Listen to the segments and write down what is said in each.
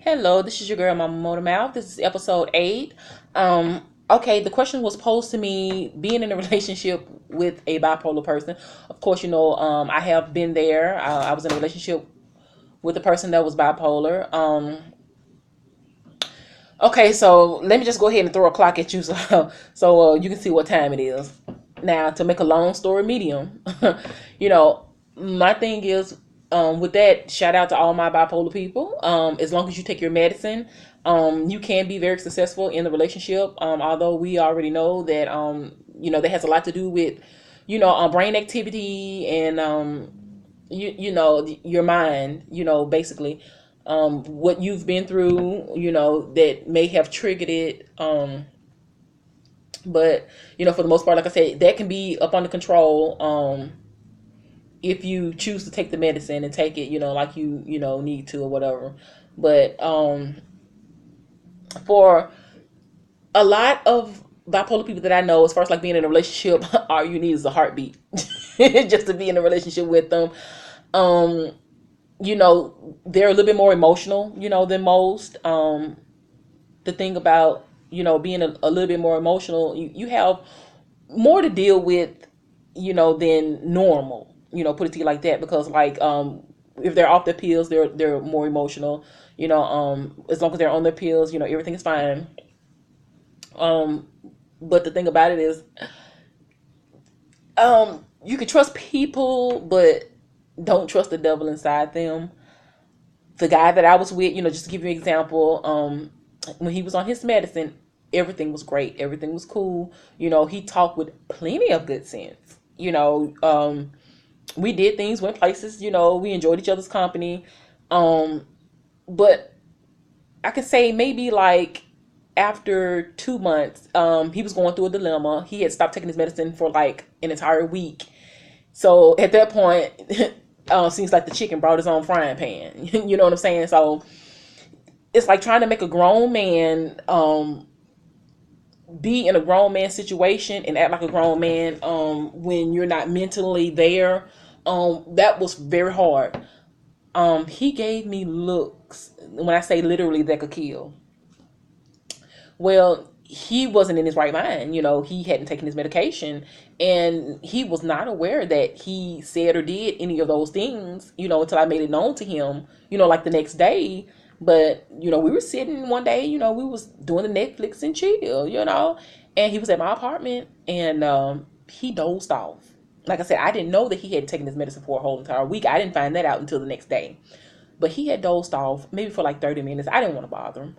Hello, this is your girl, Mama Motor Mouth. This is episode 8. Okay, the question was posed to me being in a relationship with a bipolar person. Of course, I have been there. I was in a relationship with a person that was bipolar. Okay, so let me just go ahead and throw a clock at you so you can see what time it is. Now, to make a long story medium, you know, my thing is with that, shout out to all my bipolar people. As long as you take your medicine, you can be very successful in the relationship. Although we already know that, that has a lot to do with, brain activity and, your mind, basically what you've been through, that may have triggered it. But for the most part, like I said, that can be up under control. If you choose to take the medicine and take it, like you need to or whatever. But for a lot of bipolar people that I know, as far as like being in a relationship, all you need is a heartbeat just to be in a relationship with them. Um, they're a little bit more emotional, than most. The thing about, being a little bit more emotional, you have more to deal with, than normal, put it to you like that, because like, if they're off their pills, they're more emotional, as long as they're on their pills, everything is fine. Um, but the thing about it is, you can trust people, but don't trust the devil inside them. The guy that I was with, just to give you an example, when he was on his medicine, everything was great. Everything was cool. He talked with plenty of good sense. We did things, went places, we enjoyed each other's company. Um, but I could say maybe like after 2 months, he was going through a dilemma. He had stopped taking his medicine for like an entire week. So at that point, seems like the chicken brought his own frying pan. You know what I'm saying? So it's like trying to make a grown man be in a grown man situation and act like a grown man when you're not mentally there. That was very hard. He gave me looks, when I say literally, that could kill. Well, he wasn't in his right mind. He hadn't taken his medication, and he was not aware that he said or did any of those things, until I made it known to him, like the next day. But, we were sitting one day, we was doing the Netflix and chill, and he was at my apartment, and he dozed off. Like I said, I didn't know that he had taken his medicine for a whole entire week. I didn't find that out until the next day. But he had dozed off maybe for like 30 minutes. I didn't want to bother him.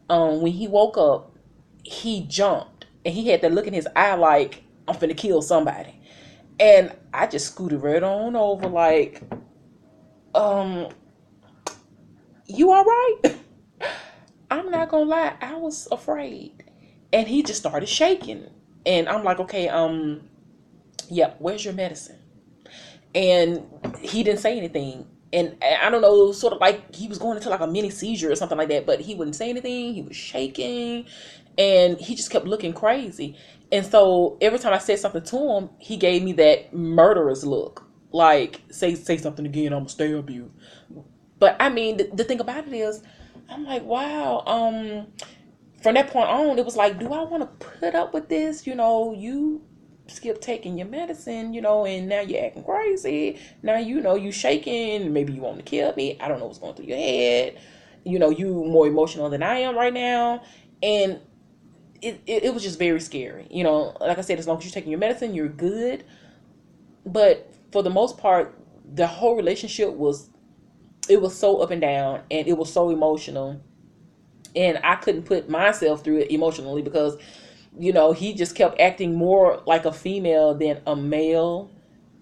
When he woke up, he jumped and he had that look in his eye like, I'm finna kill somebody. And I just scooted right on over like, um, you all right? I'm not gonna lie, I was afraid. And he just started shaking. And I'm like, okay, yeah, where's your medicine? And he didn't say anything. And I don't know, sort of like he was going into like a mini seizure or something like that, but he wouldn't say anything. He was shaking and he just kept looking crazy. And so every time I said something to him, he gave me that murderous look. Like, say something again, I'm gonna stab you. But I mean, the thing about it is, I'm like, wow. From that point on, it was like, do I want to put up with this? You skip taking your medicine, and now you're acting crazy. Now you shaking. Maybe you want to kill me. I don't know what's going through your head. You more emotional than I am right now, and it was just very scary. Like I said, as long as you're taking your medicine, you're good. But for the most part, the whole relationship was so up and down, and it was so emotional, and I couldn't put myself through it emotionally because he just kept acting more like a female than a male.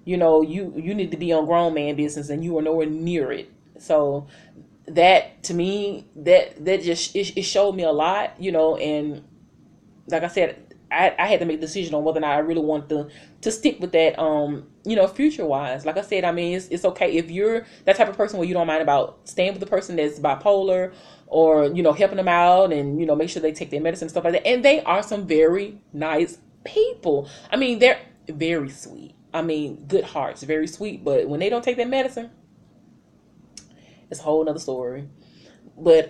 You need to be on grown man business, and you were nowhere near it. So that, to me, that just it showed me a lot, and like I said, I had to make a decision on whether or not I really want to stick with that, future wise. Like I said, I mean, it's okay if you're that type of person where you don't mind about staying with the person that's bipolar, or helping them out, and make sure they take their medicine and stuff like that. And they are some very nice people. I mean, they're very sweet. I mean, good hearts, very sweet. But when they don't take their medicine, it's a whole nother story. But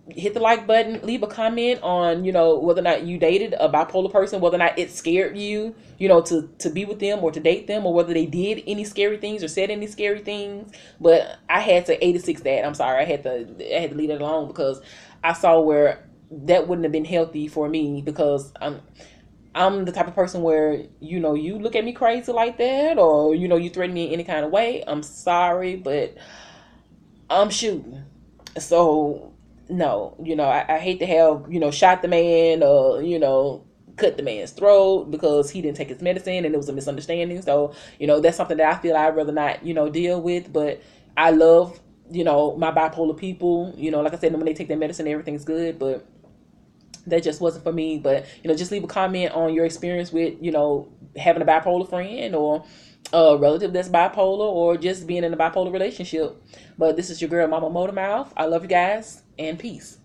hit the like button, leave a comment on, whether or not you dated a bipolar person, whether or not it scared you, to be with them or to date them, or whether they did any scary things or said any scary things. But I had to 86 that. I'm sorry, I had to leave it alone, because I saw where that wouldn't have been healthy for me, because I'm the type of person where, you look at me crazy like that, or, you threaten me in any kind of way, I'm sorry, but I'm shooting. So no, I hate to have, shot the man, or, cut the man's throat because he didn't take his medicine and it was a misunderstanding. So, that's something that I feel I'd rather not, deal with. But I love, my bipolar people. Like I said, when they take their medicine, everything's good. But that just wasn't for me. But just leave a comment on your experience with, having a bipolar friend, or a relative that's bipolar, or just being in a bipolar relationship. But this is your girl, Mama Motormouth. I love you guys, and peace.